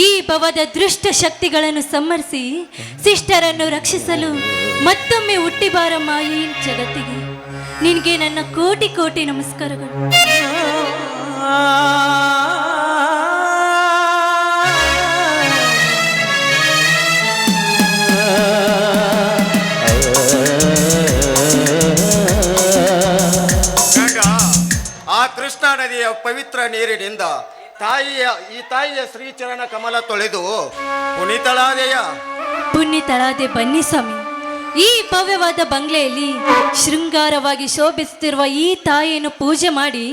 ಈ ಭವದ ದೃಷ್ಟ ಶಕ್ತಿಗಳನ್ನು ಸಂಹರಿಸಿ ಶಿಷ್ಟರನ್ನು ರಕ್ಷಿಸಲು ಮತ್ತೊಮ್ಮೆ ಹುಟ್ಟಿ ಬಾರಮ್ಮ ಈ ಜಗತ್ತಿಗೆ. ನಿನಗೆ ನನ್ನ ಕೋಟಿ ಕೋಟಿ ನಮಸ್ಕಾರಗಳು. ಆ ಕೃಷ್ಣಾ ನದಿಯ ಪವಿತ್ರ ನೀರಿನಿಂದ ತಾಯಿಯ ಶ್ರೀಚರಣ ಕಮಲ ತೊಳೆದು ಪುಣ್ಯತಳಾದೆ ಬನ್ನಿ ಸ್ವಾಮಿ. ಈ ಭವ್ಯವಾದ ಬಂಗ್ಲೆಯಲ್ಲಿ ಶೃಂಗಾರವಾಗಿ ಶೋಭಿಸುತ್ತಿರುವ ಈ ತಾಯಿಯನ್ನು ಪೂಜೆ ಮಾಡಿ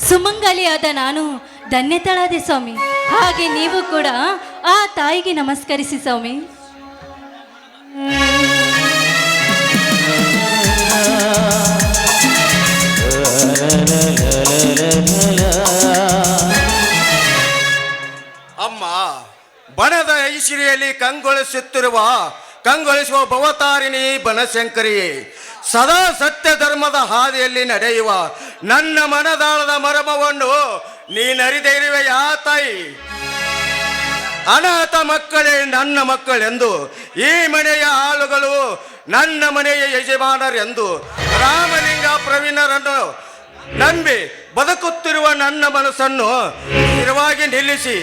ಸುಮಂಗಲಿಯಾದ ನಾನು ಧನ್ಯತಳಾದೆ ಸ್ವಾಮಿ. ಹಾಗೆ ನೀವು ಕೂಡ ಆ ತಾಯಿಗೆ ನಮಸ್ಕರಿಸಿ ಸ್ವಾಮಿ. ಅಮ್ಮ, ಬಣದ ಐಶ್ವರ್ಯಲ್ಲಿ ಕಂಗೊಳಿಸುವ ಭವತಾರಿಣಿ ಬನಶಂಕರಿಯೇ, ಸದಾ ಸತ್ಯ ಧರ್ಮದ ಹಾದಿಯಲ್ಲಿ ನಡೆಯುವ ನನ್ನ ಮನದಾಳದ ಮರ್ಮವನ್ನು ನೀನರಿದೇ ಇರುವೆ ಯಾ ತಾಯಿ. ಅನಾಥ ಮಕ್ಕಳೇ ನನ್ನ ಮಕ್ಕಳೆಂದು, ಈ ಮನೆಯ ಆಳುಗಳು ನನ್ನ ಮನೆಯ ಯಜಮಾನರೆಂದು ರಾಮಲಿಂಗ ಪ್ರವೀಣರನ್ನು ನಂಬಿ ಬದುಕುತ್ತಿರುವ ನನ್ನ ಮನಸ್ಸನ್ನು ಸ್ಥಿರವಾಗಿ ನಿಲ್ಲಿಸಿ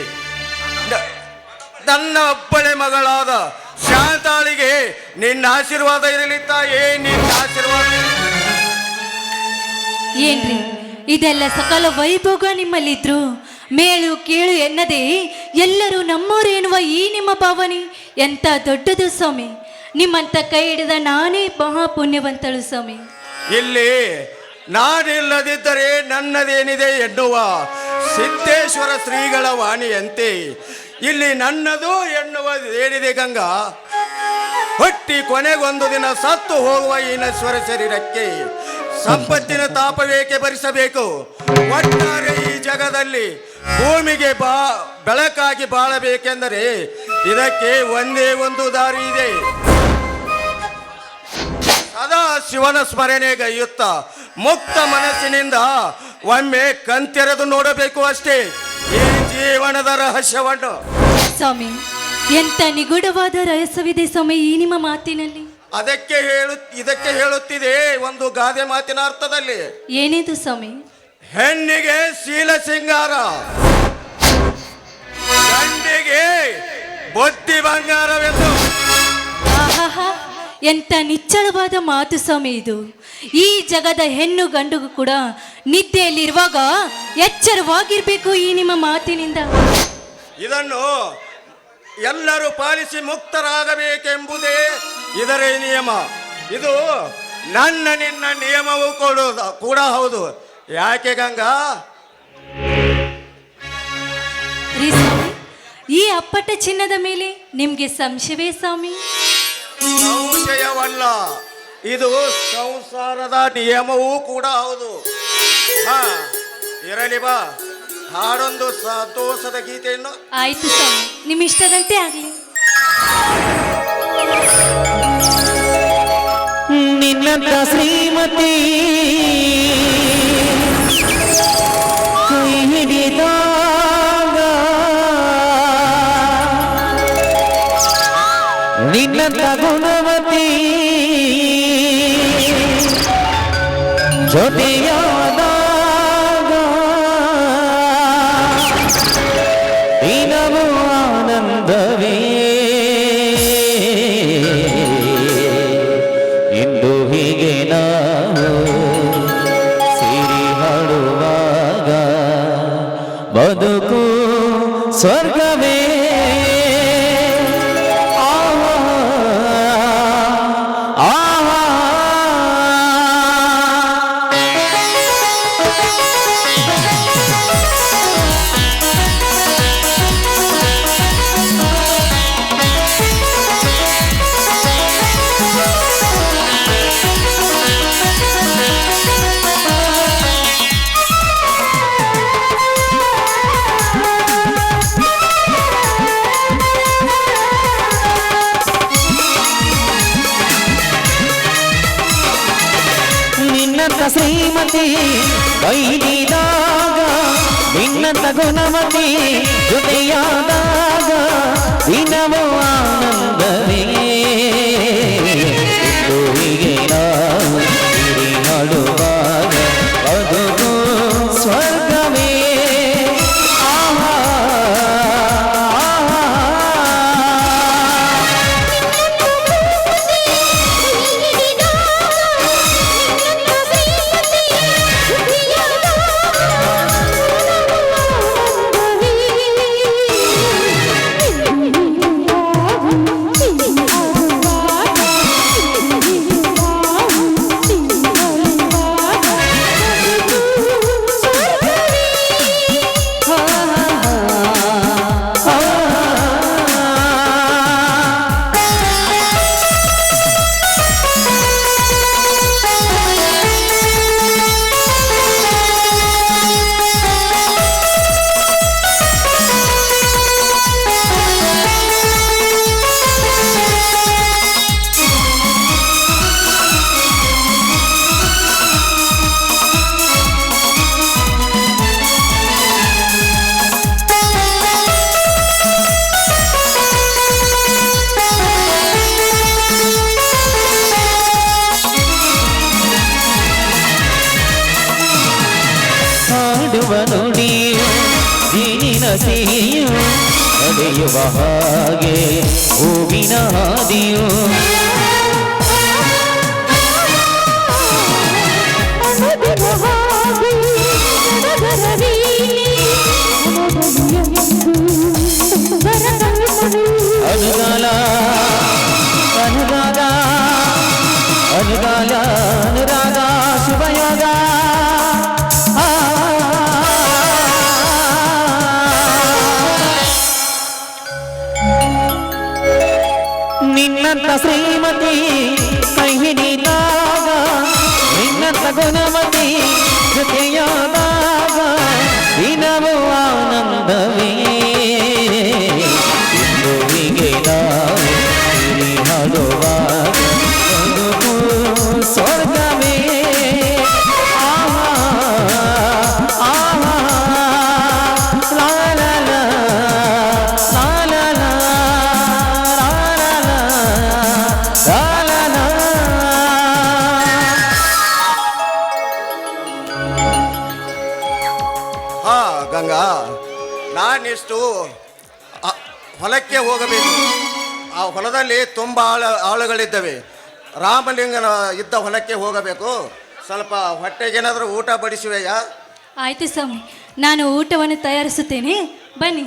ನನ್ನ ಒಬ್ಬಳೆ ಮಗಳಾದ ಶಾಂತಾಳಿಗೆ ನಿನ್ನ ಆಶೀರ್ವಾದ ಇರಲಿ ತಾಯೇ, ನಿನ್ನ ಆಶೀರ್ವಾದ. ಏನ್ರಿ ಇದೆಲ್ಲ ಸಕಲ ವೈಭೋಗ ನಿಮ್ಮಲ್ಲಿದ್ರು ಮೇಳು ಕೀಳು ಎನ್ನದೆ ಎಲ್ಲರೂ ನಮ್ಮೋರು ಎನ್ನುವ ಈ ನಿಮ್ಮ ಭಾವನೆ ಎಂತ ದೊಡ್ಡದು ಸ್ವಾಮಿ. ನಿಮ್ಮಂತ ಕೈ ಹಿಡಿದ ನಾನೇ ಮಹಾಪುಣ್ಯವಂತಳು ಸ್ವಾಮಿ. ಇಲ್ಲಿ ನಾನಿಲ್ಲದಿದ್ದರೆ ನನ್ನದೇನಿದೆ ಎನ್ನುವ ಸಿದ್ದೇಶ್ವರ ಶ್ರೀಗಳ ವಾಣಿಯಂತೆ ಇಲ್ಲಿ ನನ್ನದು ಎನ್ನುವುದೇನಿದೆ ಗಂಗಾ. ಹುಟ್ಟಿ ಕೊನೆಗೊಂದು ದಿನ ಸತ್ತು ಹೋಗುವ ಈ ನಶ್ವರ ಶರೀರಕ್ಕೆ ಸಂಪತ್ತಿನ ತಾಪವೇಕೆ ಭರಿಸಬೇಕು? ಒಟ್ಟಾರೆ ಈ ಜಗದಲ್ಲಿ ಭೂಮಿಗೆ ಬೆಳಕಾಗಿ ಬಾಳಬೇಕೆಂದರೆ ಇದಕ್ಕೆ ಒಂದೇ ಒಂದು ದಾರಿ ಇದೆ. ಸದಾ ಶಿವನ ಸ್ಮರಣೆಗೈಯುತ್ತ ಮುಕ್ತ ಮನಸ್ಸಿನಿಂದ ಒಮ್ಮೆ ಕಣ್ತೆರೆದು ನೋಡಬೇಕು ಅಷ್ಟೇ ಈ ಜೀವನದ ರಹಸ್ಯವನ್ನು. ಸ್ವಾಮಿ, ಎಂತ ನಿಗೂಢವಾದ ರಹಸ್ಯವಿದೆ ಸ್ವಾಮಿ ಈ ನಿಮ್ಮ ಮಾತಿನಲ್ಲಿ. ಇದಕ್ಕೆ ಹೇಳುತ್ತಿದೆ ಒಂದು ಗಾದೆ ಮಾತಿನ ಅರ್ಥದಲ್ಲಿ. ಏನಿದು ಸ್ವಾಮಿ? ಹೆಣ್ಣಿಗೆ ಶೀಲ ಸಿಂಗಾರ, ಗಂಡಿಗೆ ಬುದ್ಧಿ ಬಂಗಾರವೆಂದು. ಆಹಾಹಾ, ಎಂತ ನಿಚ್ಚಳವಾದ ಮಾತು ಸ್ವಾಮಿ ಇದು. ಈ ಜಗದ ಹೆಣ್ಣು ಗಂಡುಗೂ ಕೂಡ ನಿದ್ದೆಯಲ್ಲಿರುವಾಗ ಎಚ್ಚರವಾಗಿರ್ಬೇಕು ಈ ನಿಮ್ಮ ಮಾತಿನಿಂದ. ಇದನ್ನು ಎಲ್ಲರೂ ಪಾಲಿಸಿ ಮುಕ್ತರಾಗಬೇಕೆಂಬುದೇ ಇದರ ನಿಯಮ. ಇದು ನನ್ನ ನಿನ್ನ ನಿಯಮವೂ ಕೂಡ ಹೌದು. ಯಾಕೆ ಗಂಗಾ? ಈ ಅಪ್ಪಟ ಚಿನ್ನದ ಮೇಲೆ ನಿಮ್ಗೆ ಸಂಶಯವೇ ಸ್ವಾಮಿ? ಸಂಶಯವಲ್ಲ, ಇದು ಸಂಸಾರದ ನಿಯಮವೂ ಕೂಡ ಹೌದು. ಇರಲಿ ಬಾ, ಹಾಡೊಂದು ಸಂತೋಷದ ಗೀತೆಯನ್ನು. ಆಯ್ತು ಸ್ವಾಮಿ, ನಿಮ್ಮ ಇಷ್ಟದಂತೆ ಆಗ್ಲಿ. ನಿನ್ನಂತ ಶ್ರೀಮತಿ ಕೈ ಹಿಡಿದಾಗ, ನಿನ್ನಂತ ಗುಣವತಿ ಜೊತೆಯಾದಾಗ ದಿನವೂ ಆನಂದವೇ. ಇಂದು ಹೀಗೆ ನಾವು ಸೇರಿ ಹಾಡುವಾಗ ಬದುಕು ಸ್ವರ್ಗವೇ. ಶ್ರೀಮತಿ ಬೈದಿದಾಗ ನಿನ್ನಂತ ಗುಣಮತಿ ಜೊತೆಯಾದಾಗ ದಿನವೂ ಆನಂದವೇ ಎಂದು ಹೀಗೆ ನಾವು ಸಿರಿ ಹಾಡುವಾಗ ಬದುಕು ಸ್ವರ್ಗವೇ ಆಹಾ ಆಹಾ ಹಾಡುವ ನುಡಿಯು ಜೀನಿನ ಸಿಹಿಯು ನಡೆಯುವ ಹಾಗೆ ಹೂವಿನ ಹಾದಿಯು ಅನುಗಾಲ ಅನುರಾಗ ಅನುಗಾಲ ಅನುರಾಗ ಶುಭಯೋಗ ನಿನ್ನಂತ ಶ್ರೀಮತಿ ಕೈ ಹಿಡಿದಾಗ ನಿನ್ನಂತ ಗುಣಮತಿ ಜೊತೆಯಾದಾಗ ದಿನವೂ ಆನಂದವೇ ಇಂದು ಹೀಗೆ ನಾವು ಸಿರಿ ಹಾಡುವಾಗ ಬದುಕು ಸ್ವರ್ಗವೇ ಆಹಾ ಆಹಾ ಲಾ ಲಾ ಲಾ ಲಾ ಲಾ ಲಾ ಹಾ ಗಂಗಾ, ನಾನಿಷ್ಟು ಹೊಲಕ್ಕೆ ಹೋಗಬೇಕು. ಆ ಹೊಲದಲ್ಲಿ ತುಂಬ ಆಳುಗಳಿದ್ದವೆ. ರಾಮಲಿಂಗನ ಇದ್ದ ಹೊಲಕ್ಕೆ ಹೋಗಬೇಕು. ಸ್ವಲ್ಪ ಹೊಟ್ಟೆಗೇನಾದರೂ ಊಟ ಬಡಿಸುವೆಯಾ? ಆಯ್ತು ಸ್ವಾಮಿ, ನಾನು ಊಟವನ್ನು ತಯಾರಿಸುತ್ತೇನೆ, ಬನ್ನಿ.